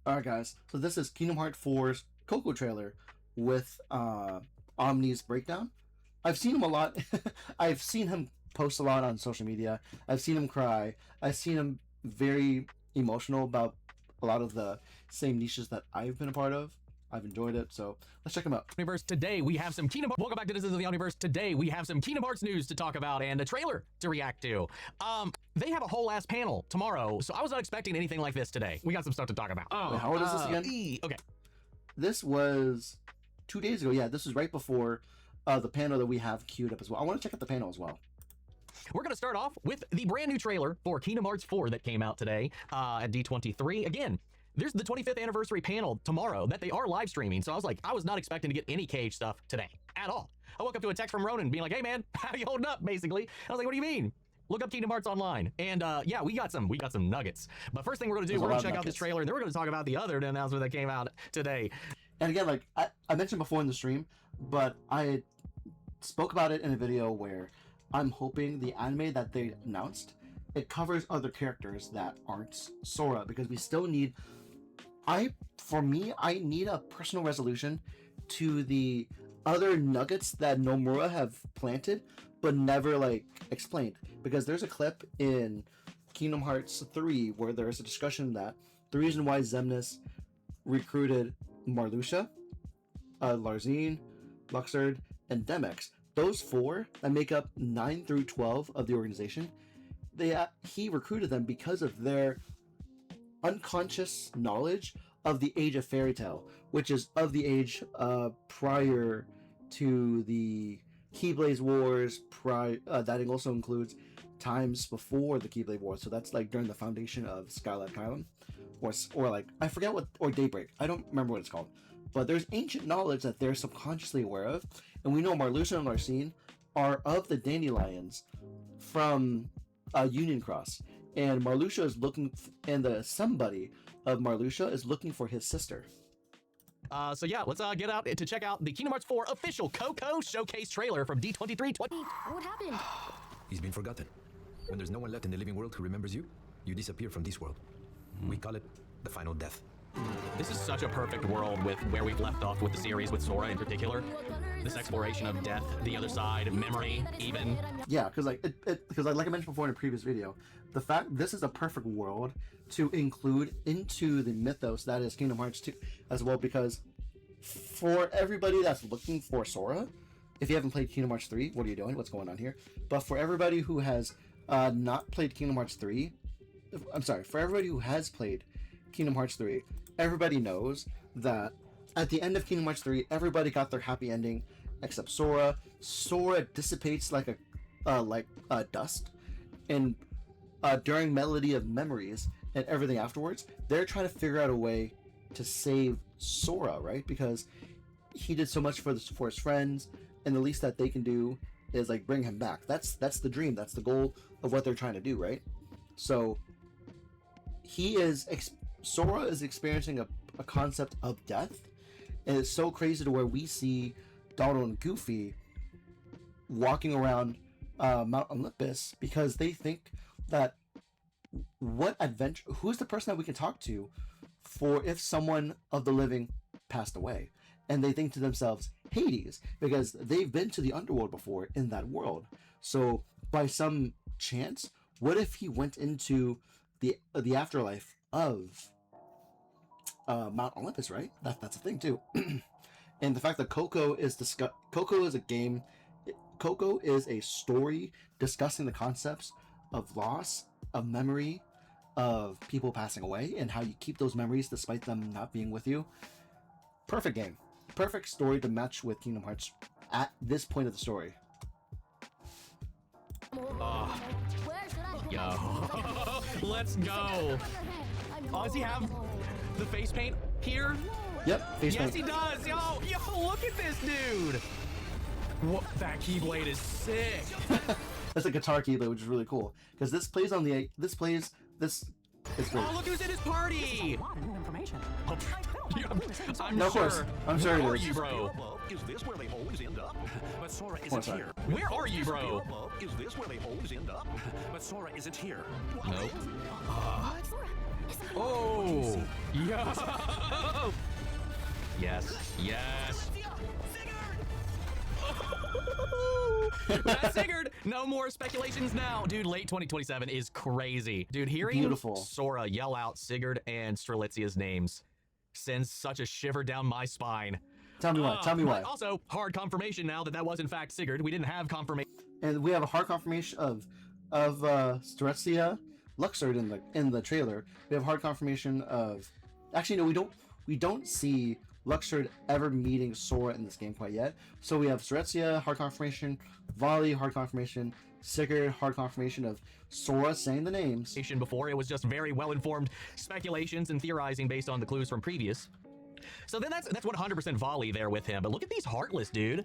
Alright guys, so this is Kingdom Hearts 4's Coco trailer with Omni's breakdown. I've seen him a lot. I've seen him post a lot on social media. I've seen him cry. I've seen him very emotional about a lot of the same niches that I've been a part of. I've enjoyed it, so let's check him out. Omniverse, today we have some Kingdom Hearts. Welcome back to This Is the Omniverse. Today we have some Kingdom Hearts news to talk about and a trailer to react to. They have a whole ass panel tomorrow, so I was not expecting anything like this today. We got some stuff to talk about. Wait, how old is this again? Okay. This was 2 days ago. Yeah, this was right before the panel that we have queued up as well. I want to check out the panel as well. We're going to start off with the brand new trailer for Kingdom Hearts 4 that came out today at D23. Again, there's the 25th anniversary panel tomorrow that they are live streaming. So I was not expecting to get any Cage stuff today at all. I woke up to a text from Ronan being like, hey man, how you holding up, basically? I was like, what do you mean? Look up Kingdom Hearts online. And yeah, we got some nuggets. But first thing we're going to do, we're going to check out this trailer and then we're going to talk about the other announcement that came out today. And again, like I mentioned before in the stream, but I spoke about it in a video where I'm hoping the anime that they announced, it covers other characters that aren't Sora, because we still need, for me, I need a personal resolution to the other nuggets that Nomura have planted, but never like explained. Because there's a clip in Kingdom Hearts 3 where there's a discussion that the reason why Xemnas recruited Marluxia, Larzine, Luxord, and Demyx, those four that make up 9 through 12 of the organization, he recruited them because of their unconscious knowledge of the age of fairy tale, which is of the age prior to the Keyblade Wars. That also includes times before the Keyblade Wars, so that's like during the foundation of Skylight Kylam, or like I forget what, or Daybreak. I don't remember what it's called. But there's ancient knowledge that they're subconsciously aware of, and we know Marluxia and Larcene are of the Dandelions from Union Cross, and Marluxia is looking, and the somebody of Marluxia is looking for his sister. So yeah, let's get out to check out the Kingdom Hearts 4 official Coco showcase trailer from D23. What happened? He's been forgotten. When there's no one left in the living world who remembers you, you disappear from this world. We call it the final death. This is such a perfect world with where we've left off with the series, with Sora in particular. This exploration of death, the other side, memory, even. Yeah, because like like I mentioned before in a previous video, the fact this is a perfect world to include into the mythos that is Kingdom Hearts 2 as well, because for everybody that's looking for Sora, if you haven't played Kingdom Hearts 3, what are you doing? What's going on here? But for everybody who has not played Kingdom Hearts 3, I'm sorry, for everybody who has played Kingdom Hearts 3, everybody knows that at the end of Kingdom Hearts 3, everybody got their happy ending except Sora. Sora dissipates like a dust, and during Melody of Memories and everything afterwards, they're trying to figure out a way to save Sora, right? Because he did so much for his friends, and the least that they can do is like bring him back. That's the dream. That's the goal of what they're trying to do, right? So Sora is experiencing a concept of death, and it's so crazy to where we see Donald and Goofy walking around Mount Olympus because they think that who's the person that we can talk to for if someone of the living passed away, and they think to themselves Hades, because they've been to the underworld before in that world. So by some chance, what if he went into the afterlife of Mount Olympus, right? That's a thing too. And the fact that Coco is a game, Coco is a story discussing the concepts of loss, of memory, of people passing away, and how you keep those memories despite them not being with you. Perfect game. Perfect story to match with Kingdom Hearts at this point of the story. Yo. Let's go. Oh, does he have the face paint here? Yep, face paint. Yes, he does. Yo, look at this dude. What, that Keyblade is sick. That's a guitar Keyblade, which is really cool because this plays on the this is great. Oh, look who's in his party. A lot of new information. I'm no, of course. I'm sure Where it are you, bro? Is this where they always end up? But Sora Oh, isn't sorry. here. Where are you, bro? Is this where they always end up? But Sora isn't here. Nope. Oh, yo! Yes, yes. That's Sigurd. No more speculations now, dude. Late 2027 is crazy, dude. Hearing Beautiful. Sora yell out Sigurd and Strelitzia's names sends such a shiver down my spine. Tell me why. Tell me why. Also, hard confirmation now that that was in fact Sigurd. We didn't have confirmation. And we have a hard confirmation of Strelitsia, Luxord in the trailer. We have hard confirmation of. Actually, no, we don't see Luxord ever meeting Sora in this game quite yet. So we have Strelitsia, hard confirmation, Volley, hard confirmation, Sigurd, hard confirmation of Sora saying the names. Before it was just very well-informed speculations and theorizing based on the clues from previous. So then that's 100% Volley there with him. But look at these Heartless, dude.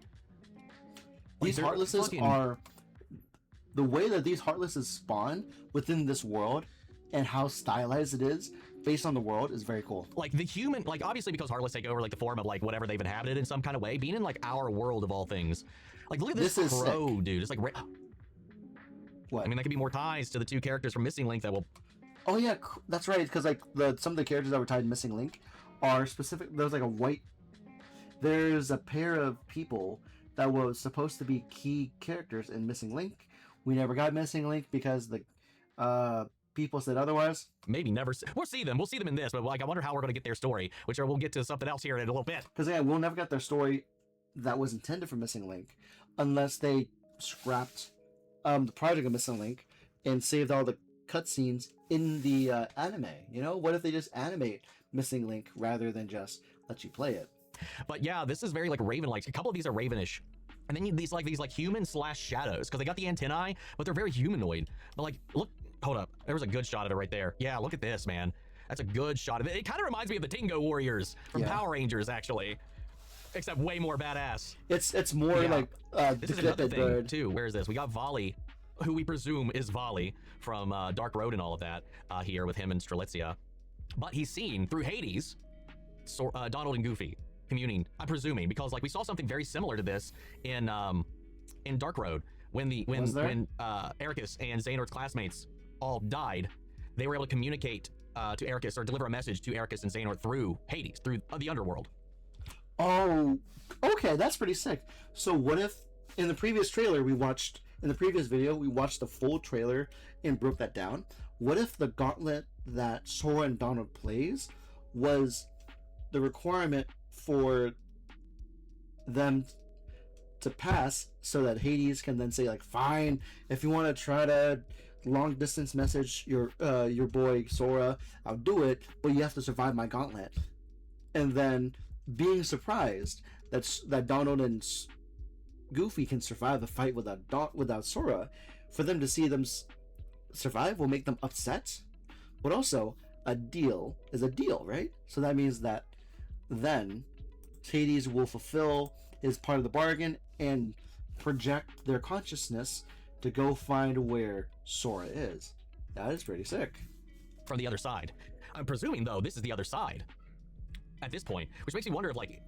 These Heartlesses are the way that these Heartlesses spawn within this world and how stylized it is based on the world is very cool. Like the human, like obviously because Heartless take over like the form of like whatever they've inhabited in some kind of way, being in like our world of all things. Like look at this crow, dude. It's like what? I mean, that could be more ties to the two characters from Missing Link that will. Oh yeah, that's right. Because like some of the characters that were tied to Missing Link are specific. There's like a white. There's a pair of people that was supposed to be key characters in Missing Link. We never got Missing Link because the people said otherwise. Maybe never. We'll see them. We'll see them in this, but like I wonder how we're going to get their story, which we'll get to something else here in a little bit. Because yeah, we'll never get their story that was intended for Missing Link, unless they scrapped the project of Missing Link and saved all the cutscenes in the anime. You know, what if they just animate Missing Link rather than just let you play it? But yeah, this is very like Raven-like. A couple of these are Ravenish. And then these like human / shadows, because they got the antennae, but they're very humanoid. But like, look, hold up. There was a good shot of it right there. Yeah, look at this, man. That's a good shot of it. It kind of reminds me of the Tingo Warriors from Power Rangers, actually. Except way more badass. It's more like this is another thing, too. Where is this? We got Volley, who we presume is Volley from Dark Road and all of that here with him and Strelitzia. But he's seen through Hades, Donald and Goofy communing, I'm presuming, because like we saw something very similar to this in Dark Road when Ericus and Xehanort's classmates all died. They were able to communicate to Ericus or deliver a message to Ericus and Xehanort through Hades, through the underworld. Oh, okay, that's pretty sick. So what if in the previous trailer we watched the full trailer and broke that down? What if the gauntlet that Sora and Donald plays was the requirement for them to pass so that Hades can then say like, fine, if you want to try to long distance message your boy Sora, I'll do it, but you have to survive my gauntlet. And then being surprised that Donald and Goofy can survive the fight without Sora, for them to see them survive will make them upset. But also, a deal is a deal, right? So that means that then Hades will fulfill his part of the bargain and project their consciousness to go find where Sora is. That is pretty sick. From the other side. I'm presuming, though, this is the other side at this point, which makes me wonder if, like,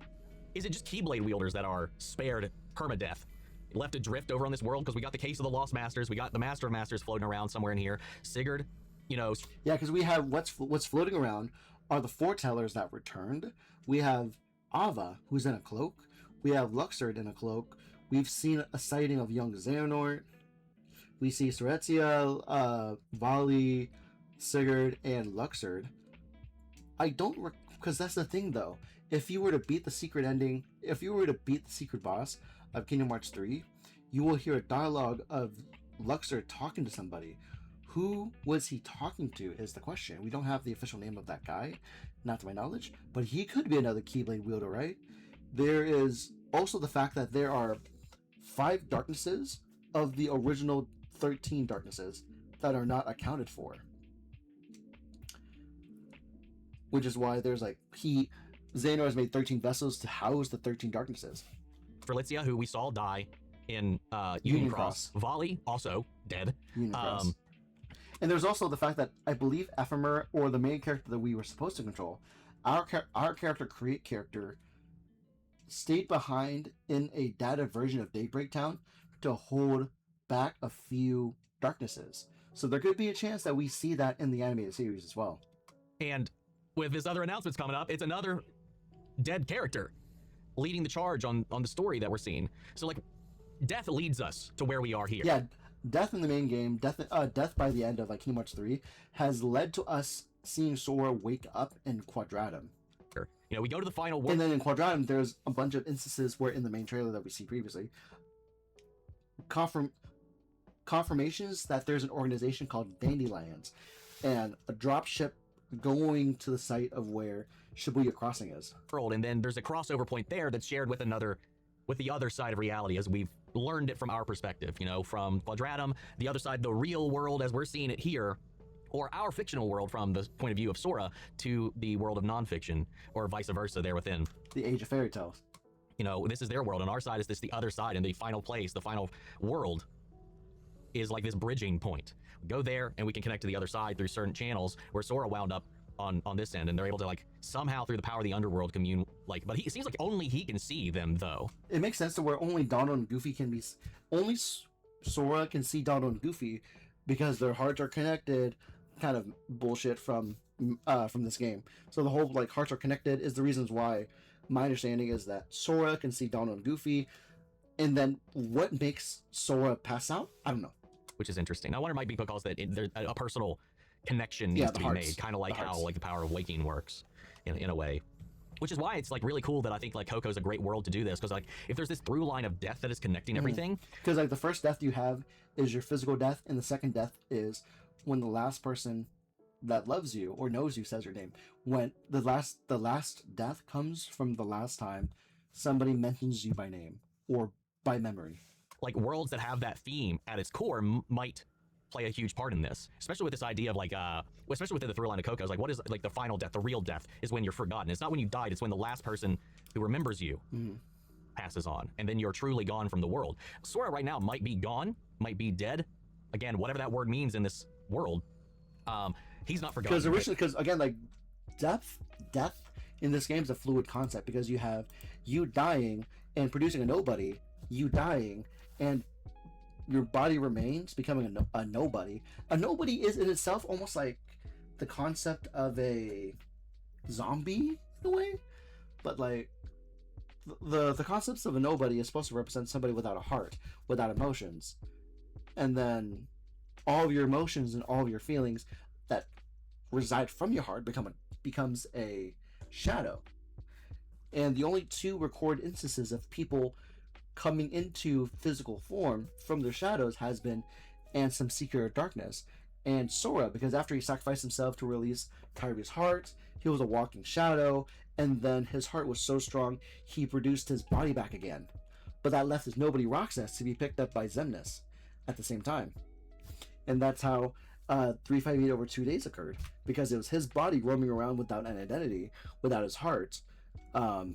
is it just Keyblade wielders that are spared permadeath, left adrift over on this world? Because we got the case of the Lost Masters, we got the Master of Masters floating around somewhere in here. Sigurd, you know. Yeah, because we have what's floating around are the foretellers that returned. We have Ava, who's in a cloak. We have Luxord in a cloak. We've seen a sighting of young Xehanort. We see Strelitsia, Volley, Sigurd, and Luxord. I don't, because that's the thing though. If you were to beat the secret ending, if you were to beat the secret boss of Kingdom Hearts 3, you will hear a dialogue of Luxord talking to somebody. Who was he talking to is the question. We don't have the official name of that guy, not to my knowledge, but he could be another Keyblade wielder, right? There is also the fact that there are 5 darknesses of the original 13 darknesses that are not accounted for. Which is why there's like, Xehanort has made 13 vessels to house the 13 darknesses. Strelitzia, who we saw die in Union Cross. Volley, also dead. Union Cross. And there's also the fact that I believe Ephemer, or the main character that we were supposed to control, our character, Create character, stayed behind in a data version of Daybreak Town to hold back a few darknesses. So there could be a chance that we see that in the animated series as well. And with this other announcements coming up, it's another dead character leading the charge on the story that we're seeing. So like, death leads us to where we are here. Yeah, death in the main game, death by the end of like Kingdom Hearts 3 has led to us seeing Sora wake up in Quadratum. You know, we go to the final world. And then in Quadratum, there's a bunch of instances where in the main trailer that we see previously, confirmations that there's an organization called Dandelions and a dropship going to the site of where Shibuya Crossing is. And then there's a crossover point there that's shared with the other side of reality, as we've learned it from our perspective, you know, from Quadratum, the other side, the real world as we're seeing it here, or our fictional world from the point of view of Sora, to the world of nonfiction, or vice versa there within. The Age of Fairy Tales. You know, this is their world, and our side is the other side, and the final place, the final world, is like this bridging point. We go there, and we can connect to the other side through certain channels, where Sora wound up on this end, and they're able to, like, somehow through the power of the underworld commune, like, but it seems like only he can see them, though. It makes sense to where only Donald and Goofy can be, only Sora can see Donald and Goofy because their hearts are connected, kind of bullshit from this game. So the whole, like, hearts are connected is the reasons why. My understanding is that Sora can see Donald and Goofy, and then what makes Sora pass out? I don't know. Which is interesting. I wonder, it might be because there's a personal connection needs to be made, kind of like how like the power of waking works in a way. Which is why it's like really cool that I think like Coco's a great world to do this, because like if there's this through line of death that is connecting everything. Because like the first death you have is your physical death, and the second death is when the last person that loves you or knows you says your name. When the last death comes from the last time somebody mentions you by name or by memory. Like worlds that have that theme at its core might play a huge part in this, especially with this idea of like, especially within the through line of Coco's, like what is like the final death, the real death is when you're forgotten. It's not when you died, it's when the last person who remembers you passes on, and then you're truly gone from the world. Sora right now might be gone, might be dead. Again, whatever that word means in this world, he's not forgotten. Because originally, because again, like death in this game is a fluid concept, because you have you dying and producing a nobody, you dying and your body remains becoming a nobody. A nobody is in itself almost like the concept of a zombie in a way, but like the concepts of a nobody is supposed to represent somebody without a heart, without emotions, and then all of your emotions and all of your feelings that reside from your heart becomes a shadow. And the only two recorded instances of people coming into physical form from their shadows has been Ansem, Seeker of Darkness, and Sora, because after he sacrificed himself to release Tyree's heart, he was a walking shadow, and then his heart was so strong he produced his body back again. But that left his nobody Roxas to be picked up by Xemnas at the same time. And that's how 358 over 2 days occurred, because it was his body roaming around without an identity, without his heart, out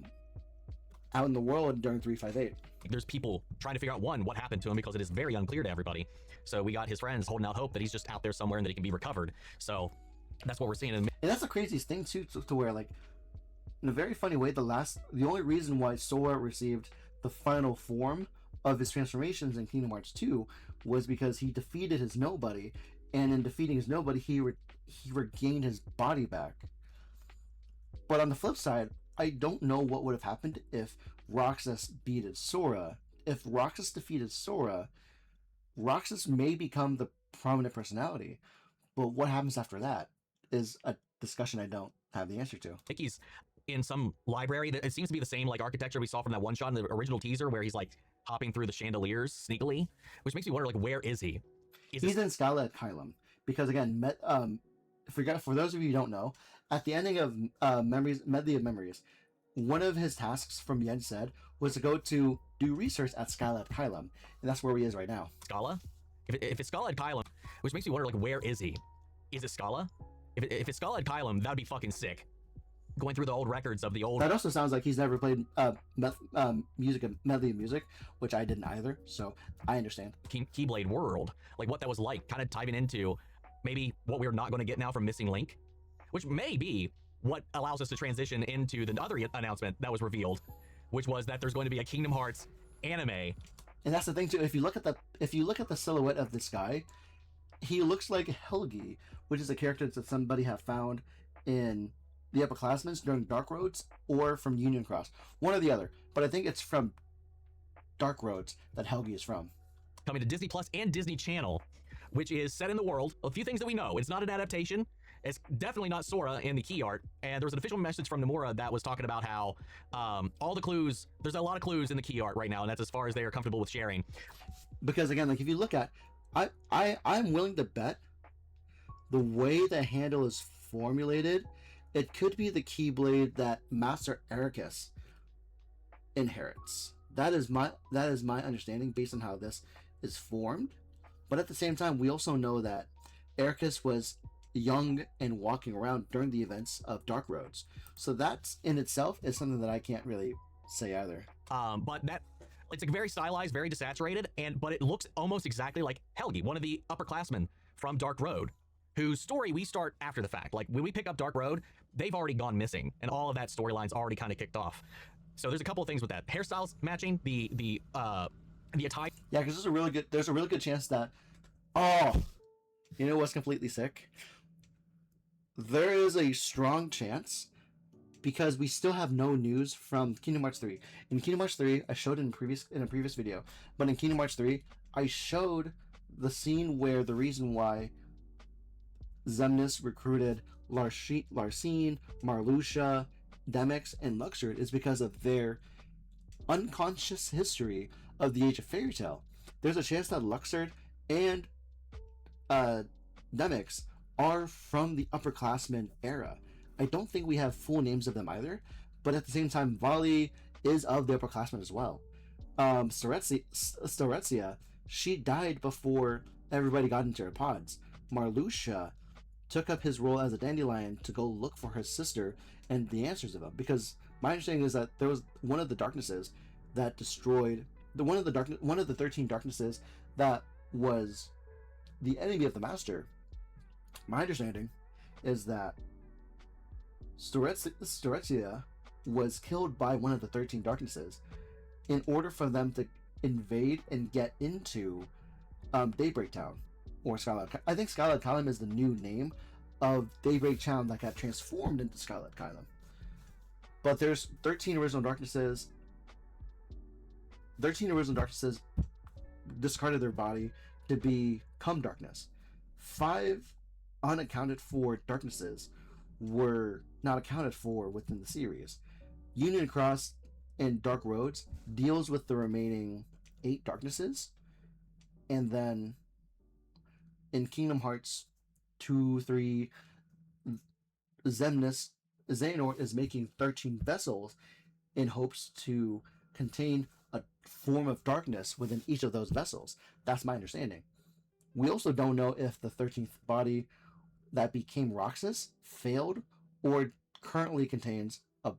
in the world during 358. There's people trying to figure out, one, what happened to him, because it is very unclear to everybody. So we got his friends holding out hope that he's just out there somewhere and that he can be recovered. So that's what we're seeing. And that's the craziest thing too, to where, like, in a very funny way, the only reason why Sora received the final form of his transformations in Kingdom Hearts 2 was because he defeated his nobody, and in defeating his nobody, he regained his body back. But on the flip side, I don't know what would have happened if Roxas beated Sora. If Roxas defeated Sora, Roxas may become the prominent personality, but what happens after that is a discussion I don't have the answer to. I think he's in some library that it seems to be the same like architecture we saw from that one shot in the original teaser, where he's like hopping through the chandeliers sneakily, which makes me wonder, like, where is he? He's in Skylet Kylum, because again, for those of you who don't know, at the ending of Medley of Memories, one of his tasks from Yen said was to go to do research at Skylet Kylum, and that's where he is right now. Scala? If it's Scala at Kylum, which makes me wonder, like, where is he? Is it Scala? If it's Scala at Kylum, that'd be fucking sick. Going through the old records of the old... That also sounds like he's never played Medley of Music, which I didn't either, so I understand. Keyblade world, like what that was like, kind of tying into maybe what we're not going to get now from Missing Link, which may be what allows us to transition into the other announcement that was revealed, which was that there's going to be a Kingdom Hearts anime. And that's the thing too. If you look at the silhouette of this guy, he looks like Helgi, which is a character that somebody have found in the upperclassmen during Dark Roads or from Union Cross. One or the other. But I think it's from Dark Roads that Helgi is from. Coming to Disney Plus and Disney Channel, which is set in the world. A few things that we know. It's not an adaptation. It's definitely not Sora in the key art. And there was an official message from Nomura that was talking about how all the clues, there's a lot of clues in the key art right now, and that's as far as they are comfortable with sharing. Because again, like if you look at, I'm willing to bet the way the handle is formulated, it could be the Keyblade that Master Ericus inherits. That is my understanding based on how this is formed. But at the same time, we also know that Ericus was young and walking around during the events of Dark Roads. So that in itself is something that I can't really say either. But that it's like very stylized, very desaturated, but it looks almost exactly like Helgi, one of the upperclassmen from Dark Road, whose story we start after the fact. Like when we pick up Dark Road, they've already gone missing, and all of that storyline's already kind of kicked off. So there's a couple of things with that. Hairstyles matching, the attire. Yeah, because there's a really good chance that, you know what's completely sick? There is a strong chance, because we still have no news from Kingdom Hearts 3. In Kingdom Hearts 3, I showed it in a previous video, but in Kingdom Hearts 3, I showed the scene where the reason why Xemnas recruited Larcene, Marluxia, Demyx, and Luxord is because of their unconscious history of the Age of Fairy Tale. There's a chance that Luxord and Demyx are from the upperclassmen era. I don't think we have full names of them either, but at the same time, Vali is of the upperclassmen as well. Storetzia, she died before everybody got into her pods. Marluxia took up his role as a dandelion to go look for her sister and the answers of them, because my understanding is that there was one of the darknesses that destroyed one of the 13 darknesses that was the enemy of the master. My understanding is that Storetzia was killed by one of the 13 darknesses in order for them to invade and get into Daybreak Town, or Scarlet. I think Scarlet Column is the new name of Daybreak Town that got transformed into Scarlet Column. But there's 13 original darknesses. 13 original darknesses discarded their body to become darkness. 5 unaccounted for darknesses were not accounted for within the series. Union Cross and Dark Roads deals with the remaining 8 darknesses, and then in Kingdom Hearts 2, 3, Xehanort is making 13 vessels in hopes to contain a form of darkness within each of those vessels. That's my understanding. We also don't know if the 13th body that became Roxas failed or currently contains a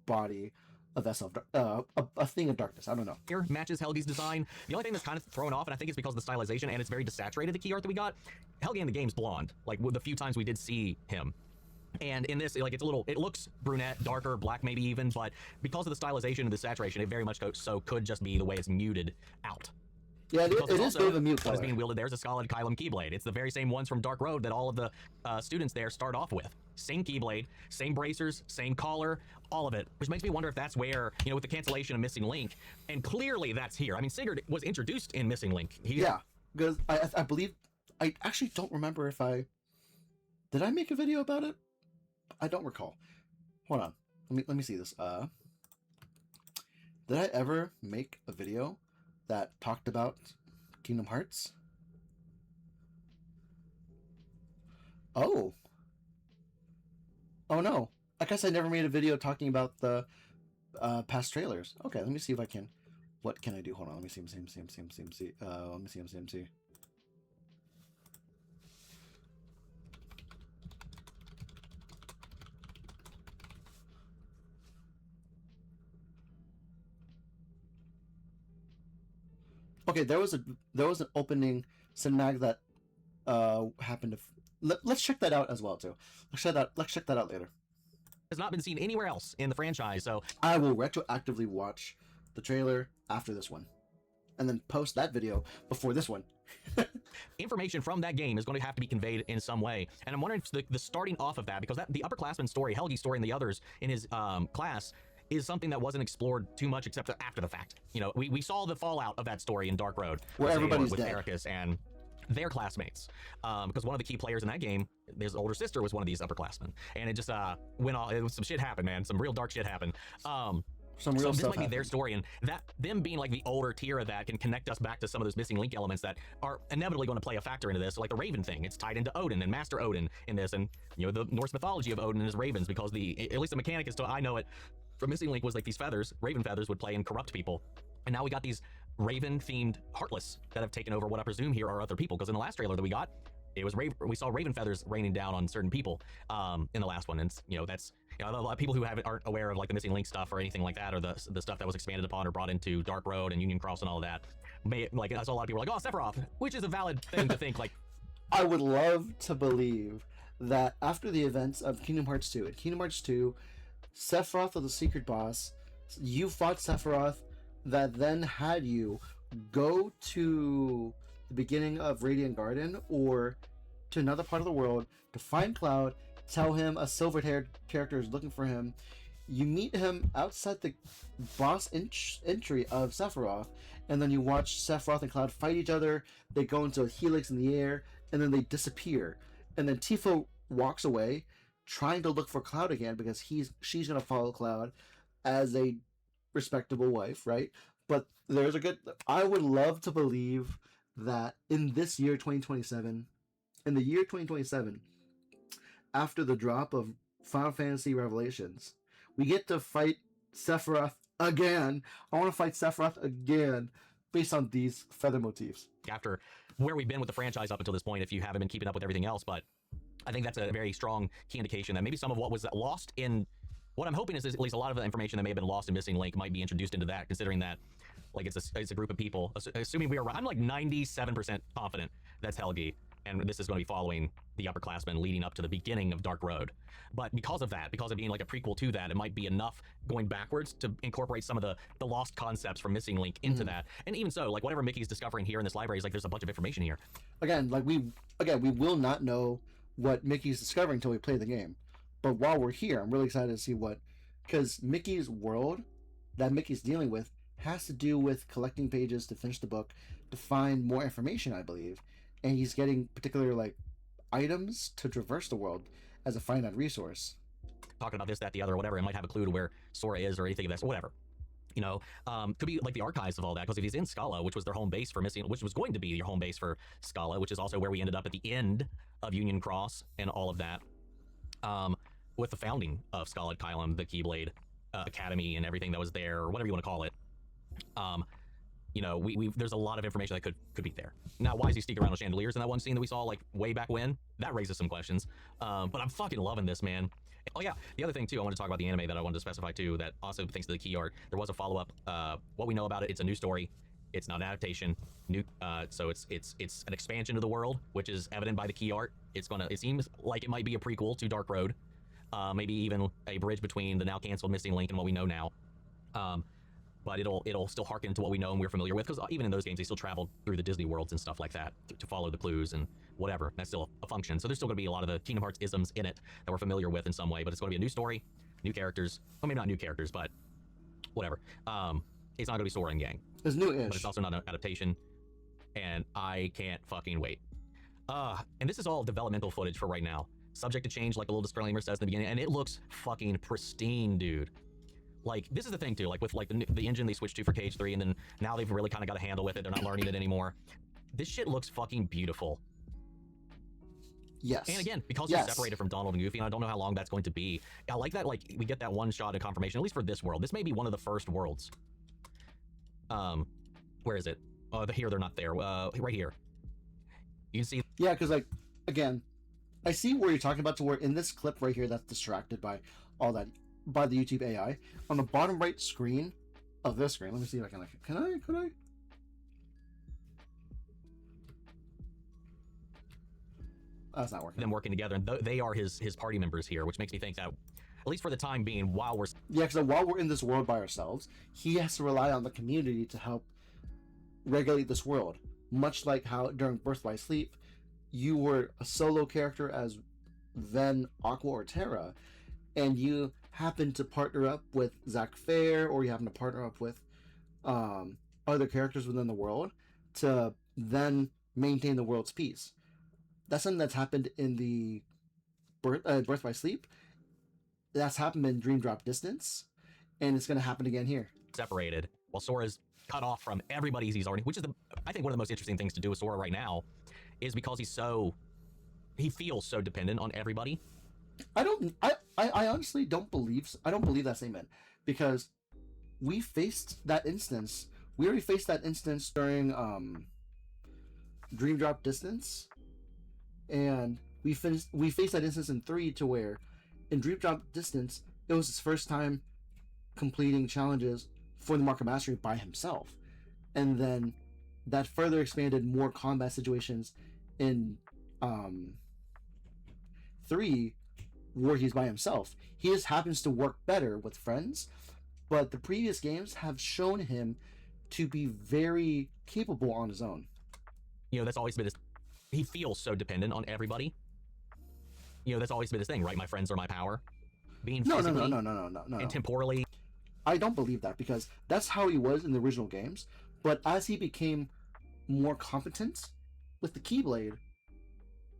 body, a vessel of a thing of darkness. I don't know. Here matches Helgi's design. The only thing that's kind of thrown off, and I think it's because of the stylization and it's very desaturated, the key art that we got. Helgi in the game's blonde, like with the few times we did see him. And in this, like it looks brunette, darker, black maybe even, but because of the stylization and the saturation, it very much so could just be the way it's muted out. Yeah, it is a bit of a mute color. What is being wielded there is a Scarlet Kylum Keyblade. It's the very same ones from Dark Road that all of the students there start off with. Same Keyblade, same bracers, same collar, all of it. Which makes me wonder if that's where, with the cancellation of Missing Link, and clearly that's here. I mean, Sigurd was introduced in Missing Link. Yeah, because I believe, I actually don't remember if did I make a video about it? I don't recall. Hold on, let me see this. Did I ever make a video that talked about Kingdom Hearts? Oh no, I guess I never made a video talking about the past trailers. Okay, let me see if I can. What can I do? Hold on, let me see. Let me see. Okay, there was an opening cinematic that happened to. Let's check that out as well too. Let's check that out later. Has not been seen anywhere else in the franchise, so I will retroactively watch the trailer after this one, and then post that video before this one. information from that game is going to have to be conveyed in some way. And I'm wondering if the starting off of that, because the upperclassman story, Helgi's story, and the others in his class is something that wasn't explored too much except after the fact. You know, we saw the fallout of that story in Dark Road, where everybody's with dead. Ericus and their classmates, because one of the key players in that game, his older sister was one of these upperclassmen, and it just went all. It was some shit happened, man. Some real dark shit happened. Some real so this stuff might be their happened. story, and that them being like the older tier of that can connect us back to some of those missing link elements that are inevitably going to play a factor into this. So like the Raven thing, it's tied into Odin and Master Odin in this, and you know the Norse mythology of Odin and his ravens, because at least the mechanic is, I know it from Missing Link, was like these feathers, raven feathers, would play and corrupt people, and now we got these Raven-themed Heartless that have taken over what I presume here are other people, because in the last trailer that we got, it was we saw Raven feathers raining down on certain people in the last one, and you know that's a lot of people who aren't aware of like the Missing Link stuff or anything like that, or the stuff that was expanded upon or brought into Dark Road and Union Cross and all of that. I saw a lot of people like, oh, Sephiroth, which is a valid thing to think. Like, I would love to believe that after the events of Kingdom Hearts 2, in Kingdom Hearts 2, Sephiroth was the secret boss. You fought Sephiroth, that then had you go to the beginning of Radiant Garden or to another part of the world to find Cloud, tell him a silver-haired character is looking for him. You meet him outside the boss entry of Sephiroth, and then you watch Sephiroth and Cloud fight each other. They go into a helix in the air, and then they disappear. And then Wtphu walks away, trying to look for Cloud again, because she's gonna follow Cloud as a respectable wife, right? But I would love to believe that in this year 2027, after the drop of Final Fantasy Revelations, we get to fight Sephiroth again. I want to fight Sephiroth again based on these feather motifs. after where we've been with the franchise up until this point, if you haven't been keeping up with everything else, but I think that's a very strong key indication that maybe some of what was lost in, what I'm hoping is at least a lot of the information that may have been lost in Missing Link might be introduced into that, considering that like it's a group of people, assuming we are, I'm like 97% confident that's Helgi, and this is going to be following the upperclassmen leading up to the beginning of Dark Road. But because of that, because of being like a prequel to that, it might be enough going backwards to incorporate some of the lost concepts from Missing Link into that. And even so, like whatever Mickey's discovering here in this library is like there's a bunch of information here. Again, we will not know what Mickey's discovering until we play the game. But while we're here, I'm really excited to see because Mickey's world that Mickey's dealing with has to do with collecting pages to finish the book, to find more information, I believe. And he's getting particular like items to traverse the world as a finite resource. Talking about this, that, the other, whatever, it might have a clue to where Sora is or anything of that, whatever. You know, could be like the archives of all that, because if he's in Scala, which was their home base for Missing, which was going to be your home base for Scala, which is also where we ended up at the end of Union Cross and all of that, with the founding of Scala Kylum, the Keyblade Academy, and everything that was there, or whatever you want to call it. You know, there's a lot of information that could be there. Now, why is he sneaking around with chandeliers in that one scene that we saw like way back when? That raises some questions. But I'm fucking loving this, man. Oh yeah, the other thing too, I want to talk about the anime that I wanted to specify too, that also thanks to the key art, there was a follow-up. What we know about it, it's a new story. It's not an adaptation. So it's an expansion of the world, which is evident by the key art. It seems like it might be a prequel to Dark Road. Maybe even a bridge between the now canceled Missing Link and what we know now. But it'll still harken to what we know and we're familiar with, because even in those games, they still traveled through the Disney worlds and stuff like that to follow the clues and whatever. That's still a function. So there's still going to be a lot of the Kingdom Hearts isms in it that we're familiar with in some way, but it's going to be a new story, new characters. Well, maybe not new characters, but whatever. It's not going to be Sora and gang. It's new-ish. But it's also not an adaptation, and I can't fucking wait. And this is all developmental footage for right now. Subject to change, like a little disclaimer says in the beginning, and it looks fucking pristine, dude. Like, this is the thing, too, like, with, like, the engine they switched to for KH3, and then now they've really kind of got a handle with it. They're not learning it anymore. This shit looks fucking beautiful. Yes. And again, because they're separated from Donald and Goofy, and I don't know how long that's going to be. I like that, like, we get that one shot of confirmation, at least for this world. This may be one of the first worlds. Where is it? Here, they're not there. Right here. You can see... Yeah, because, like, again, I see where you're talking about, to where in this clip right here that's distracted by all that, by the YouTube AI, on the bottom right screen of this screen, let me see if I can, could I? That's not working. Them working together, and they are his party members here, which makes me think that, at least for the time being, while we're... Yeah, because while we're in this world by ourselves, he has to rely on the community to help regulate this world. much like how during Birth by Sleep, you were a solo character as Ven, Aqua, or Terra, and you happen to partner up with Zack Fair, or you happen to partner up with other characters within the world to then maintain the world's peace. That's something that's happened in the Birth by Sleep. That's happened in Dream Drop Distance, and it's going to happen again here. Separated, while Sora's cut off from everybody he's already, which is I think one of the most interesting things to do with Sora right now, is because he feels so dependent on everybody. I honestly don't believe that statement, because we faced that instance. We already faced that instance during Dream Drop Distance, and we faced that instance in 3, to where in Dream Drop Distance it was his first time completing challenges for the Mark of Mastery by himself, and then that further expanded more combat situations in 3, where he's by himself. He just happens to work better with friends, but the previous games have shown him to be very capable on his own. You know, that's always been he feels so dependent on everybody. You know, that's always been his thing, right? My friends are my power. Being physically and temporally. I don't believe that, because that's how he was in the original games, but as he became more competent with the Keyblade,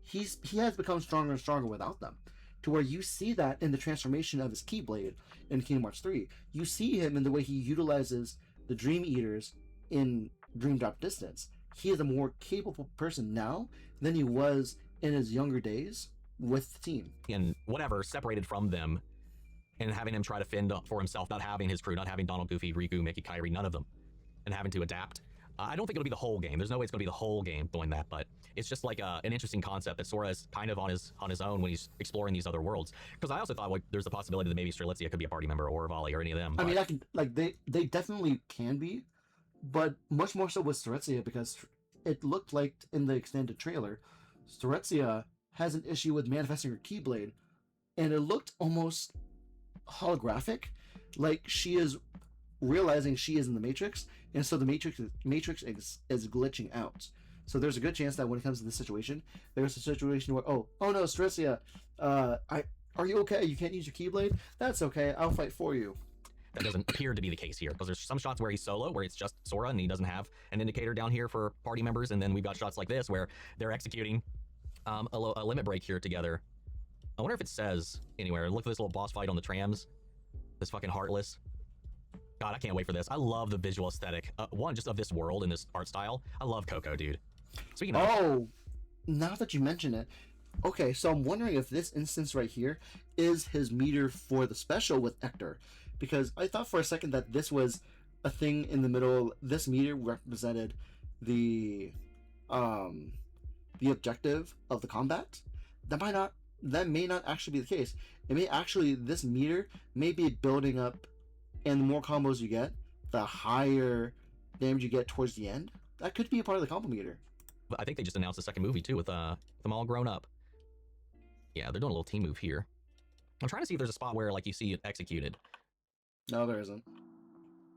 he has become stronger and stronger without them, to where you see that in the transformation of his Keyblade in Kingdom Hearts 3. You see him in the way he utilizes the Dream Eaters in Dream Drop Distance. He is a more capable person now than he was in his younger days with the team. And whatever, separated from them, and having him try to fend for himself, not having his crew, not having Donald, Goofy, Riku, Mickey, Kairi, none of them, and having to adapt. I don't think it'll be the whole game. There's no way it's going to be the whole game doing that, but it's just like an interesting concept that Sora is kind of on his own when he's exploring these other worlds. Because I also thought, like, there's the possibility that maybe Strelitzia could be a party member, or Vali, or any of them. I mean, I can, like, they definitely can be, but much more so with Strelitzia, because it looked like in the extended trailer, Strelitzia has an issue with manifesting her Keyblade, and it looked almost holographic, like she is realizing she is in the Matrix, and so the Matrix is glitching out. So there's a good chance that when it comes to this situation, there's a situation where, oh no, Strelitzia, are you okay? You can't use your Keyblade? That's okay, I'll fight for you. That doesn't appear to be the case here, because there's some shots where he's solo, where it's just Sora, and he doesn't have an indicator down here for party members, and then we've got shots like this, where they're executing a limit break here together. I wonder if it says anywhere. Look at this little boss fight on the trams. This fucking Heartless. God, I can't wait for this. I love the visual aesthetic. One, just of this world and this art style. I love Coco, dude. Speaking of... Oh, now that you mention it, okay, so I'm wondering if this instance right here is his meter for the special with Ector, because I thought for a second that this was a thing in the middle. This meter represented the objective of the combat. That may not actually be the case. It may actually, this meter may be building up, and the more combos you get, the higher damage you get towards the end. That could be a part of the combo meter. I think they just announced a second movie too, with them all grown up. Yeah, they're doing a little team move here. I'm trying to see if there's a spot where, like, you see it executed. No, there isn't.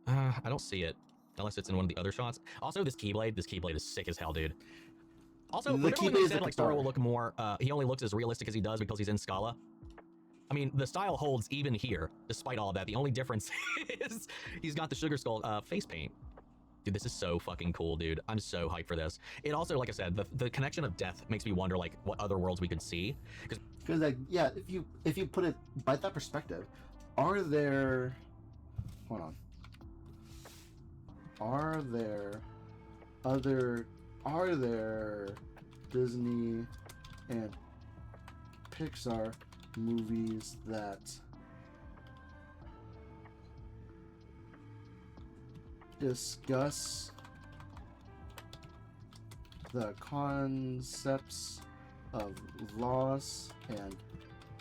I don't see it, unless it's in one of the other shots. Also, this Keyblade is sick as hell, dude. Also, The remember when they Keyblade said, like, Sora will look more, he only looks as realistic as he does because he's in Scala? I mean, the style holds even here, despite all of that. The only difference is he's got the Sugar Skull face paint. Dude, this is so fucking cool, dude. I'm so hyped for this. It also, like I said, the connection of death makes me wonder, like, what other worlds we could see. Because, like, yeah, if you put it by that perspective, are there... Hold on. Are there Disney and Pixar movies that discuss the concepts of loss and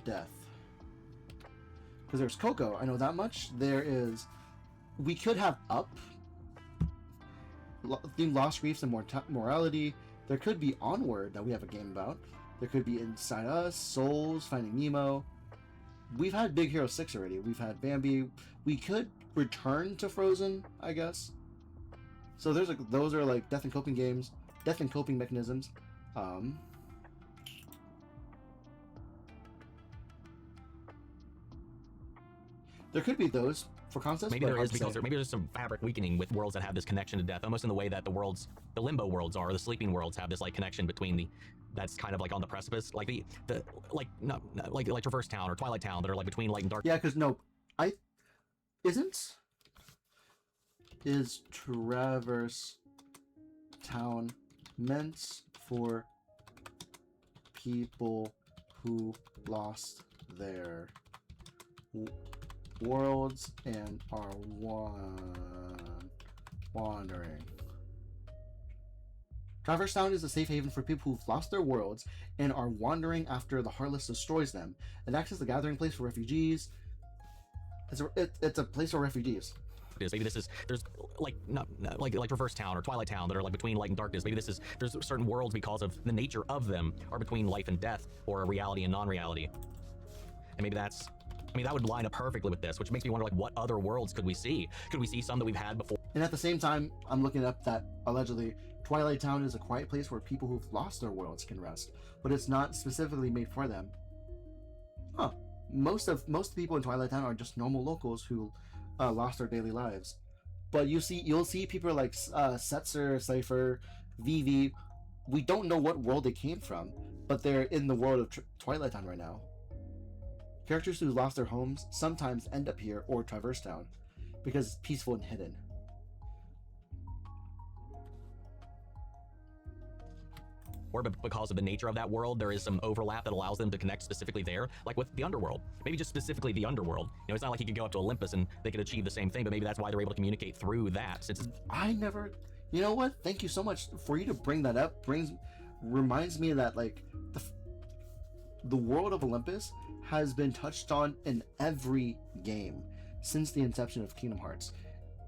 death? Because there's Coco, I know that much. There is... We could have Up, Lost Reefs and Morality. There could be Onward, that we have a game about. There could be Inside Us, Souls, Finding Nemo. We've had Big Hero 6 already. We've had Bambi. We could return to Frozen, I guess. So there's like, those are like death and coping games. death and coping mechanisms. There could be those for concepts. Maybe there is, because maybe there's some fabric weakening with worlds that have this connection to death, almost in the way that the limbo worlds are, the sleeping worlds have this like connection between that's kind of like on the precipice, like like Traverse Town or Twilight Town, that are like between light and dark. Yeah, because no, is Traverse Town meant for people who lost their worlds and are wandering? Traverse Town is a safe haven for people who've lost their worlds and are wandering after the Heartless destroys them. It acts as the gathering place for refugees. It's a place for refugees. Maybe this is, there's like like Traverse Town or Twilight Town, that are like between light and darkness. Maybe this is, there's certain worlds, because of the nature of them, are between life and death, or reality and non-reality. And maybe that's, I mean, that would line up perfectly with this, which makes me wonder, like, what other worlds could we see? Could we see some that we've had before? And at the same time, I'm looking up that allegedly Twilight Town is a quiet place where people who've lost their worlds can rest, but it's not specifically made for them. Huh. Most people in Twilight Town are just normal locals who lost their daily lives. But you'll see people like Setzer, Cypher, Vivi. We don't know what world they came from, but they're in the world of Twilight Town right now. Characters who lost their homes sometimes end up here or Traverse Town because it's peaceful and hidden. Or because of the nature of that world, there is some overlap that allows them to connect specifically there, like with the underworld. Maybe just specifically the underworld. You know, it's not like you could go up to Olympus and they could achieve the same thing, but maybe that's why they're able to communicate through that. Since you know what? Thank you so much for you to bring that up. Reminds me that like the world of Olympus has been touched on in every game since the inception of Kingdom Hearts,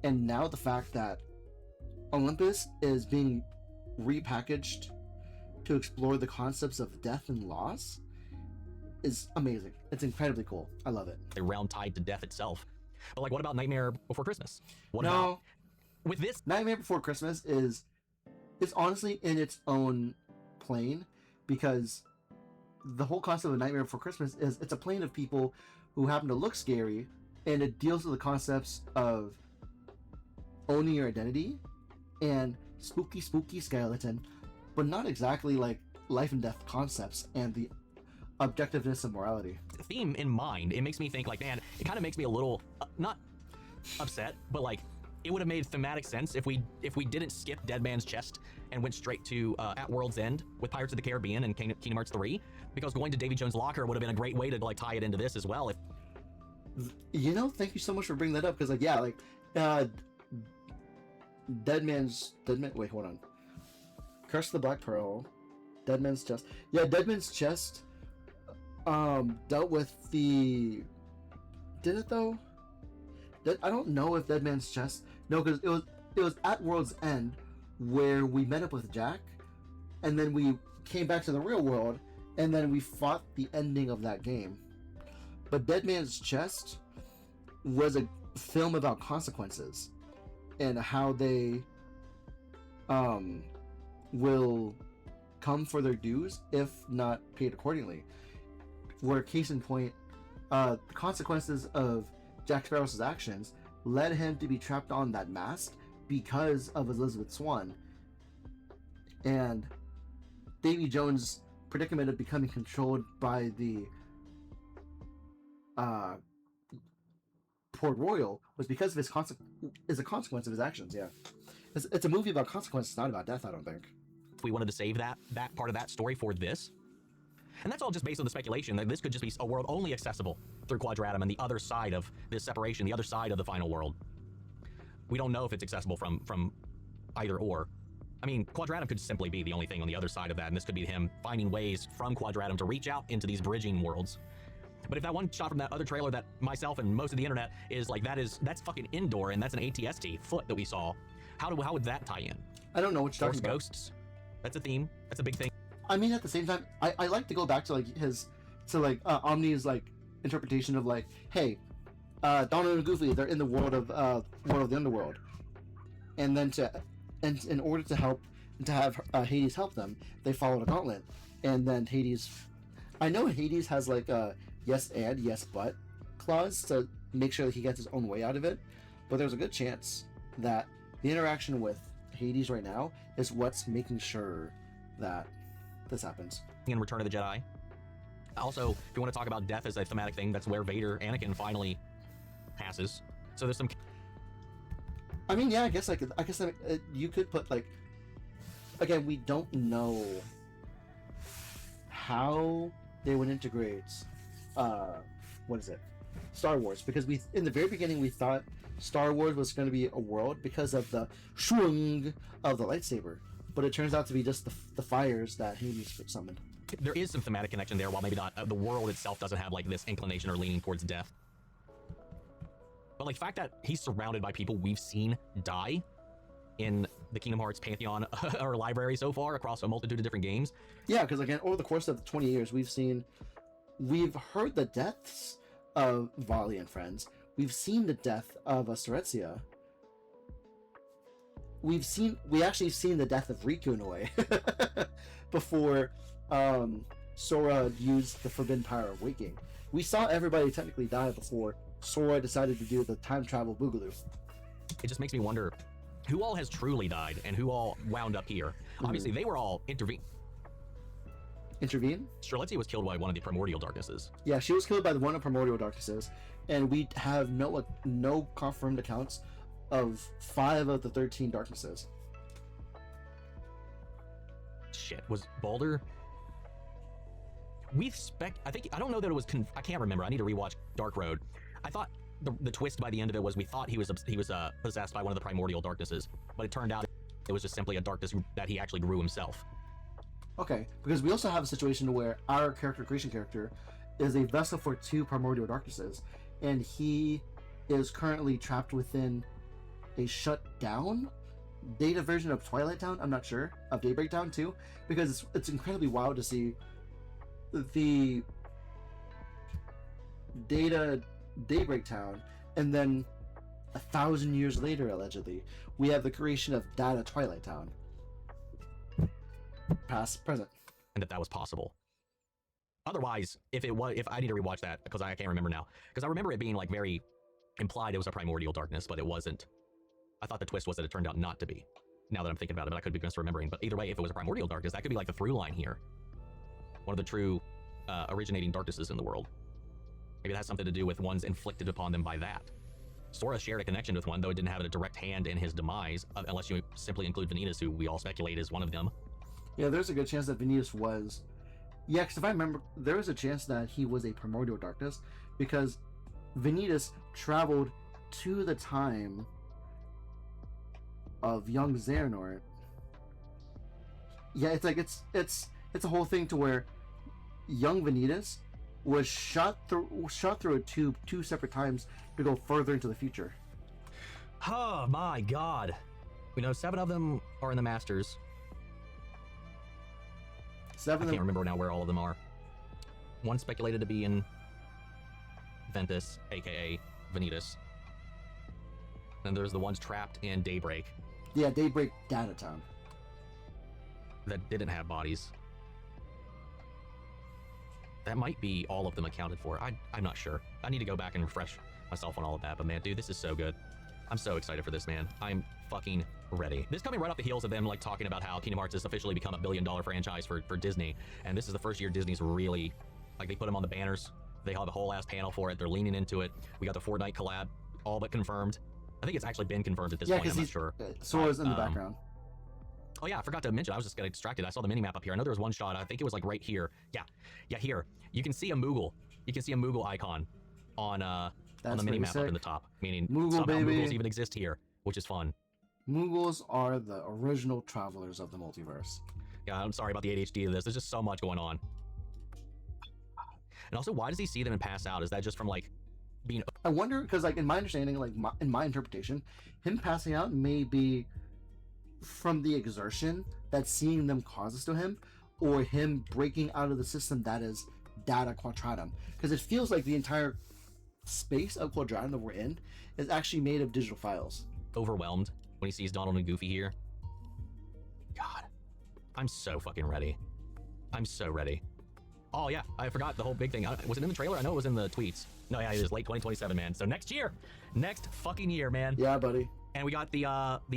and now the fact that Olympus is being repackaged to explore the concepts of death and loss is amazing. It's incredibly cool. I love it. A realm tied to death itself. But like, what about Nightmare Before Christmas? What about with this? Nightmare Before Christmas is honestly in its own plane, because the whole concept of Nightmare Before Christmas is it's a plane of people who happen to look scary, and it deals with the concepts of owning your identity and spooky skeleton, but not exactly like life and death concepts and the objectiveness of morality. Theme in mind, it makes me think like, man, it kind of makes me a little not upset, but like, it would have made thematic sense if we didn't skip Dead Man's Chest and went straight to At World's End with Pirates of the Caribbean and Kingdom Hearts 3, because going to Davy Jones' locker would have been a great way to like tie it into this as well. You know, thank you so much for bringing that up, because like, yeah, like wait, hold on. Curse of the Black Pearl, Dead Man's Chest. Yeah, Dead Man's Chest dealt with the... Did it though? I don't know if Dead Man's Chest... No, because it was at World's End where we met up with Jack, and then we came back to the real world, and then we fought the ending of that game. But Dead Man's Chest was a film about consequences and how they will come for their dues if not paid accordingly. Where, case in point, the consequences of Jack Sparrow's actions led him to be trapped on that mast because of Elizabeth Swann, and Davy Jones' predicament of becoming controlled by the Port Royal was because of is a consequence of his actions. Yeah, it's a movie about consequences, not about death, I don't think. If we wanted to save that part of that story for this, and that's all just based on the speculation that this could just be a world only accessible through Quadratum and the other side of this separation, the other side of the final world. We don't know if it's accessible from either or. I mean, Quadratum could simply be the only thing on the other side of that, and this could be him finding ways from Quadratum to reach out into these bridging worlds. But if that one shot from that other trailer that myself and most of the internet is like, that's fucking indoor, and that's an ATST foot that we saw, how would that tie in? I don't know what you're talking about. Ghosts. That's a theme. That's a big thing. I mean, at the same time, I like to go back to like Omni's like interpretation of like, hey, Donald and Goofy, they're in the world of the underworld, and then in order to help to have Hades help them, they followed a gauntlet, and then Hades. I know Hades has like a yes and yes but clause to make sure that he gets his own way out of it, but there's a good chance that the interaction with Hades right now is what's making sure that this happens. In Return of the Jedi. Also, if you want to talk about death as a thematic thing, that's where Vader, Anakin finally passes. So there's some. I mean, yeah, I guess you could put like. Again, we don't know how they would integrate. What is it? Star Wars, because in the very beginning we thought Star Wars was going to be a world because of the shwung of the lightsaber, but it turns out to be just the fires that Hades summoned. There is some thematic connection there, while maybe not. The world itself doesn't have like this inclination or leaning towards death. But like the fact that he's surrounded by people we've seen die in the Kingdom Hearts pantheon or library so far across a multitude of different games. Yeah, because again, over the course of 20 years, we've heard the deaths of Vali and friends. We've seen the death of Asterezia. We actually seen the death of Riku in a way before Sora used the forbidden power of waking. We saw everybody technically die before Sora decided to do the time travel boogaloo. It just makes me wonder who all has truly died and who all wound up here. Obviously, they were all intervened. Intervene? Strelitzia was killed by one of the primordial darknesses. Yeah, she was killed by one of primordial darknesses, and we have no confirmed accounts of 5 of the 13 darknesses. Shit, was Baldur? I don't know that it was. I can't remember. I need to rewatch Dark Road. I thought the twist by the end of it was we thought he was possessed by one of the primordial darknesses, but it turned out it was just simply a darkness that he actually grew himself. Okay, because we also have a situation where our character creation character is a vessel for 2 primordial darknesses, and he is currently trapped within a shut down data version of Twilight Town. I'm not sure, of Daybreak Town too, because it's incredibly wild to see the data Daybreak Town, and then 1,000 years later, allegedly, we have the creation of Data Twilight Town. Past, present. And that was possible. Otherwise, if I need to rewatch that, because I can't remember now. Because I remember it being like very implied it was a primordial darkness, but it wasn't. I thought the twist was that it turned out not to be. Now that I'm thinking about it, but I could be misremembering. But either way, if it was a primordial darkness, that could be like the through line here. One of the true originating darknesses in the world. Maybe it has something to do with ones inflicted upon them by that. Sora shared a connection with one, though it didn't have a direct hand in his demise, unless you simply include Vanitas, who we all speculate is one of them. Yeah, there's a good chance that Vanitas was... Yeah, because if I remember, there was a chance that he was a primordial darkness, because Vanitas traveled to the time of young Xehanort. Yeah, it's like it's a whole thing to where young Vanitas was shot through a tube 2 separate times to go further into the future. Oh my god. We know 7 of them are in the Masters. I can't remember now where all of them are. One speculated to be in Ventus, aka Vanitas. Then there's the ones trapped in Daybreak. Yeah, Daybreak Data Town. That didn't have bodies. That might be all of them accounted for. I'm not sure. I need to go back and refresh myself on all of that. But man, dude, this is so good. I'm so excited for this, man. I'm fucking ready. This coming right off the heels of them like talking about how Kingdom Hearts has officially become $1 billion franchise for Disney. And this is the first year Disney's really, like, they put them on the banners. They have a whole ass panel for it. They're leaning into it. We got the Fortnite collab, all but confirmed. I think it's actually been confirmed at this point. I'm not sure. Sora's in the background. Oh yeah, I forgot to mention. I was just getting distracted. I saw the mini map up here. I know there was one shot. I think it was like right here. Yeah, here. You can see a Moogle. You can see a Moogle icon on the mini map up in the top. Meaning somehow Moogles even exist here, which is fun. Moogles are the original travelers of the multiverse. Yeah, I'm sorry about the ADHD of this. There's just so much going on. And also, why does he see them and pass out? Is that just from like being... I wonder, because like in my understanding, like in my interpretation, him passing out may be from the exertion that seeing them causes to him, or him breaking out of the system that is Data Quadratum. Because it feels like the entire space of Quadratum that we're in is actually made of digital files. Overwhelmed when he sees Donald and Goofy here. God. I'm so fucking ready. I'm so ready. Oh yeah, I forgot the whole big thing. Was it in the trailer? I know it was in the tweets. No, yeah, it is late 2027, man. So next year, next fucking year, man. Yeah, buddy. And we got the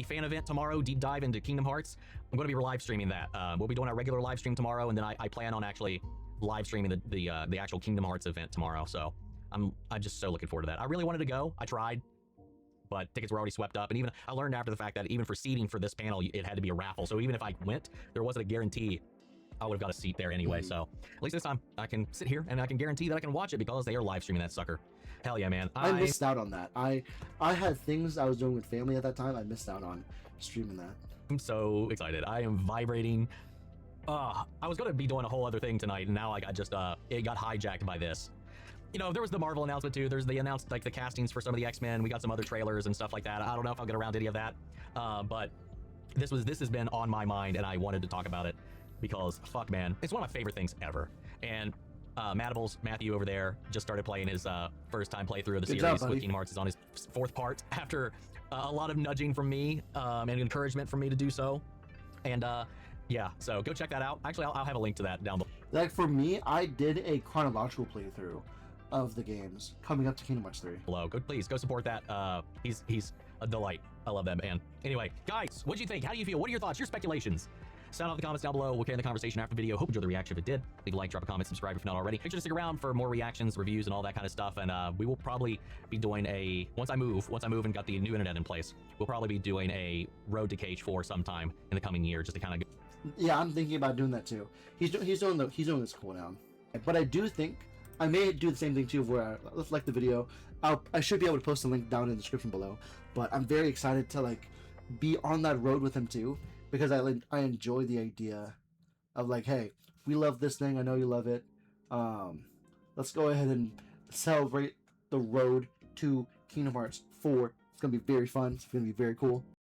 fan event tomorrow, deep dive into Kingdom Hearts. I'm going to be live streaming that. We'll be doing our regular live stream tomorrow, and then I plan on actually live streaming the actual Kingdom Hearts event tomorrow. So I'm just so looking forward to that. I really wanted to go. I tried, but tickets were already swept up. And even I learned after the fact that even for seating for this panel, it had to be a raffle. So even if I went, there wasn't a guarantee I would have got a seat there anyway. So at least this time I can sit here and I can guarantee that I can watch it because they are live streaming that sucker. Hell yeah, man. I missed out on that. I had things I was doing with family at that time. I missed out on streaming that. I'm so excited. I am vibrating. I was going to be doing a whole other thing tonight, and now I just it got hijacked by this. You know, there was the Marvel announcement too. They announced like the castings for some of the X-Men. We got some other trailers and stuff like that. I don't know if I'll get around to any of that. But this has been on my mind, and I wanted to talk about it because fuck, man, it's one of my favorite things ever. And Matthew over there just started playing his first time playthrough of the series with Kingdom Hearts. Is on his fourth part after a lot of nudging from me and encouragement from me to do so. And yeah, so go check that out. Actually, I'll have a link to that down below. Like for me, I did a chronological playthrough of the games coming up to Kingdom Hearts 3. Please go support that. He's a delight. I love that man. Anyway, guys, what do you think? How do you feel? What are your thoughts? Your speculations? Sound off in the comments down below. We'll carry the conversation after the video. Hope you enjoyed the reaction. If it did, leave a like, drop a comment, subscribe if not already. Make sure to stick around for more reactions, reviews, and all that kind of stuff. And we will probably be doing once I move and got the new internet in place, we'll probably be doing a Road to KH4 sometime in the coming year, just to kind of. Yeah, I'm thinking about doing that too. He's doing this cooldown, but I do think I may do the same thing too, where let's like the video. I should be able to post a link down in the description below. But I'm very excited to like be on that road with him too, because I enjoy the idea of like, hey, we love this thing. I know you love it. Let's go ahead and celebrate the road to Kingdom Hearts 4. It's gonna be very fun. It's gonna be very cool.